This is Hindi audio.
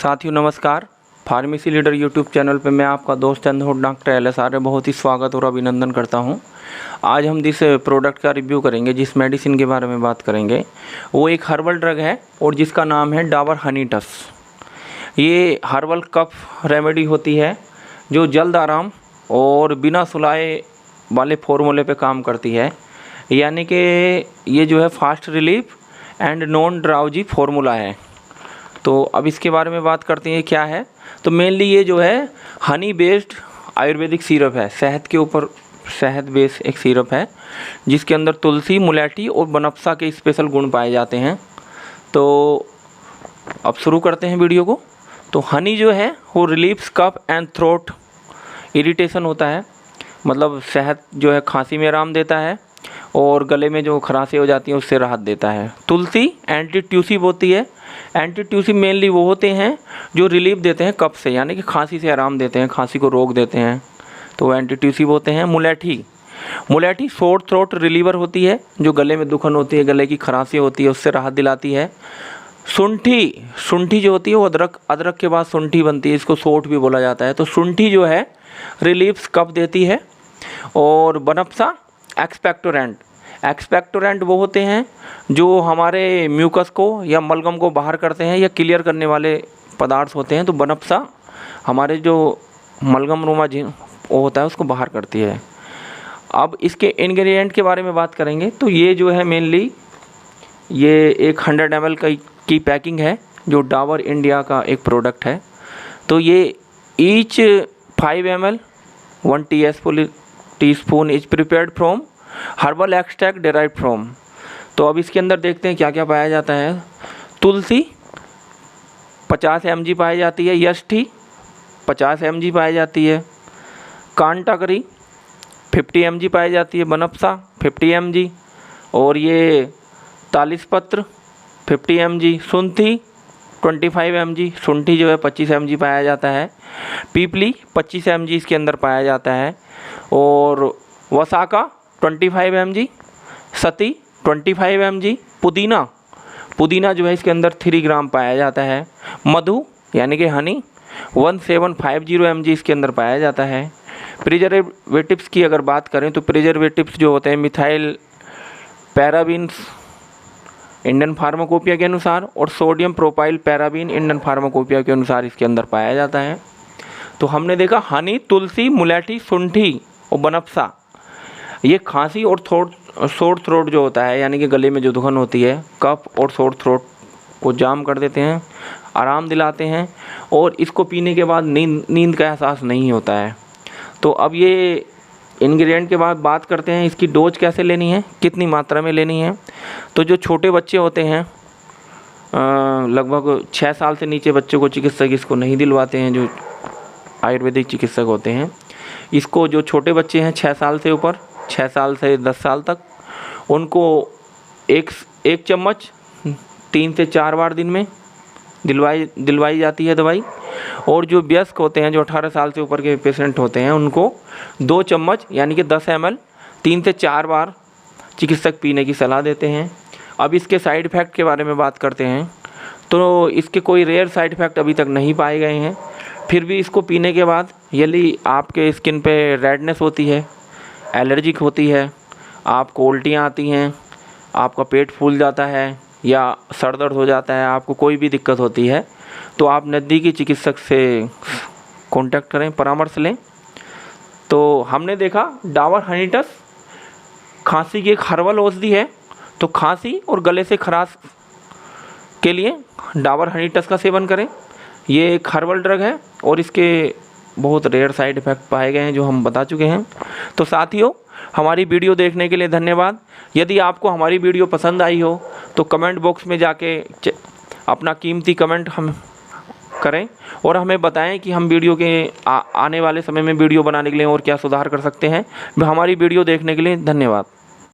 साथियों नमस्कार। फार्मेसी लीडर यूट्यूब चैनल पे मैं आपका दोस्त चंद्र डॉक्टर LS आर्य बहुत ही स्वागत और अभिनंदन करता हूं। आज हम जिस प्रोडक्ट का रिव्यू करेंगे, जिस मेडिसिन के बारे में बात करेंगे, वो एक हर्बल ड्रग है और जिसका नाम है डाबर हनी टस। ये हर्बल कफ रेमेडी होती है जो जल्द आराम और बिना सुलाए वाले फॉर्मूले पे काम करती है, यानी कि ये जो है fast relief and non drowsy formula है। तो अब इसके बारे में बात करते हैं क्या है। तो मेनली ये जो है हनी बेस्ड आयुर्वेदिक सिरप है, शहद के ऊपर शहद बेस्ड एक सिरप है जिसके अंदर तुलसी, मुलेठी और बनफशा के स्पेशल गुण पाए जाते हैं। तो अब शुरू करते हैं वीडियो को। तो हनी जो है वो relieves cough and throat irritation होता है, मतलब शहद जो है खांसी में आराम देता है और गले में जो खराशें हो जाती हैं उससे राहत देता है। तुलसी एंटी ट्यूसिव होती है। एंटी ट्यूसिव मेनली वो होते हैं जो रिलीफ देते हैं कफ से, यानी कि खांसी से आराम देते हैं, खांसी को रोक देते हैं, तो वो एंटी ट्यूसिव होते हैं। मुलेठी शॉर्ट थ्रोट रिलीवर होती है, जो गले में दुखन होती है, गले की खराशी होती है, उससे राहत दिलाती है। शुंठी जो होती है वो अदरक के बाद शुंठी बनती है, इसको सोठ भी बोला जाता है। तो शुंठी जो है रिलीफ कफ देती है। और बनफशा एक्सपेक्टोरेंट वो होते हैं जो हमारे म्यूकस को या मलगम को बाहर करते हैं या क्लियर करने वाले पदार्थ होते हैं। तो बनफशा हमारे जो मलगम रुमा वो होता है उसको बाहर करती है। अब इसके इंग्रेडिएंट के बारे में बात करेंगे तो ये जो है मेनली ये एक 100 ml की पैकिंग है जो डाबर इंडिया का एक प्रोडक्ट है। तो ये each 5 ml 1 teaspoon is prepared from herbal extract derive from. तो अब इसके अंदर देखते हैं क्या क्या पाया जाता है। तुलसी 50 mg पाई जाती है, यष्टि 50 mg पाई जाती है, कांटाकरी 50 mg पाई जाती है, बनफशा 50 mg, और ये तालिसपत्र 50 mg, सुंठी 25 mg, शुंठी जो है 25 mg पाया जाता है, पीपली 25 mg इसके अंदर पाया जाता है, और वसाका 25 mg, सती 25 mg, पुदीना जो है इसके अंदर 3 ग्राम पाया जाता है, मधु यानी कि हनी 1750 mg इसके अंदर पाया जाता है। प्रिजर्वेटिव्स की अगर बात करें तो प्रिजर्वेटिव्स जो होते हैं मिथाइल पैराबीन्स इंडियन फार्माकोपिया के अनुसार और sodium propyl paraben Indian pharmacopoeia के अनुसार इसके अंदर पाया जाता है। तो हमने देखा हनी, तुलसी, मुलेठी, शुंठी और बनफशा ये खांसी और शॉर्ट थ्रोट जो होता है, यानी कि गले में जो दुखन होती है, कफ और शॉर्ट थ्रोट को जाम कर देते हैं, आराम दिलाते हैं और इसको पीने के बाद नींद का एहसास नहीं होता है। तो अब ये इंग्रेडिएंट के बाद बात करते हैं इसकी डोज कैसे लेनी है, कितनी मात्रा में लेनी है। तो जो छोटे बच्चे होते हैं, लगभग 6 साल से नीचे बच्चों को चिकित्सक इसको नहीं दिलवाते हैं, जो आयुर्वेदिक चिकित्सक होते हैं। इसको जो छोटे बच्चे हैं 6 साल से ऊपर, 6 साल से 10 साल तक, उनको एक चम्मच 3 से 4 बार दिन में दिलवाई जाती है दवाई। और जो वयस्क होते हैं, जो 18 साल से ऊपर के पेशेंट होते हैं, उनको 2 चम्मच यानी कि 10 ml 3 से 4 बार चिकित्सक पीने की सलाह देते हैं। अब इसके साइड इफ़ेक्ट के बारे में बात करते हैं तो इसके कोई रेयर साइड इफ़ेक्ट अभी तक नहीं पाए गए हैं। फिर भी इसको पीने के बाद यदि आपके स्किन पे रेडनेस होती है, एलर्जिक होती है, आपको उल्टियाँ आती हैं, आपका पेट फूल जाता है या सर दर्द हो जाता है, आपको कोई भी दिक्कत होती है, तो आप नज़दीकी चिकित्सक से कांटेक्ट करें, परामर्श लें। तो हमने देखा डाबर हनी टस खांसी की एक हर्बल औषधि है। तो खांसी और गले से खराश के लिए डाबर हनी टस का सेवन करें। ये एक हर्बल ड्रग है और इसके बहुत रेयर साइड इफ़ेक्ट पाए गए हैं जो हम बता चुके हैं। तो साथियों, हमारी वीडियो देखने के लिए धन्यवाद। यदि आपको हमारी वीडियो पसंद आई हो तो कमेंट बॉक्स में जाके अपना कीमती कमेंट हम करें और हमें बताएं कि हम वीडियो के आने वाले समय में वीडियो बनाने के लिए और क्या सुधार कर सकते हैं। हमारी वीडियो देखने के लिए धन्यवाद।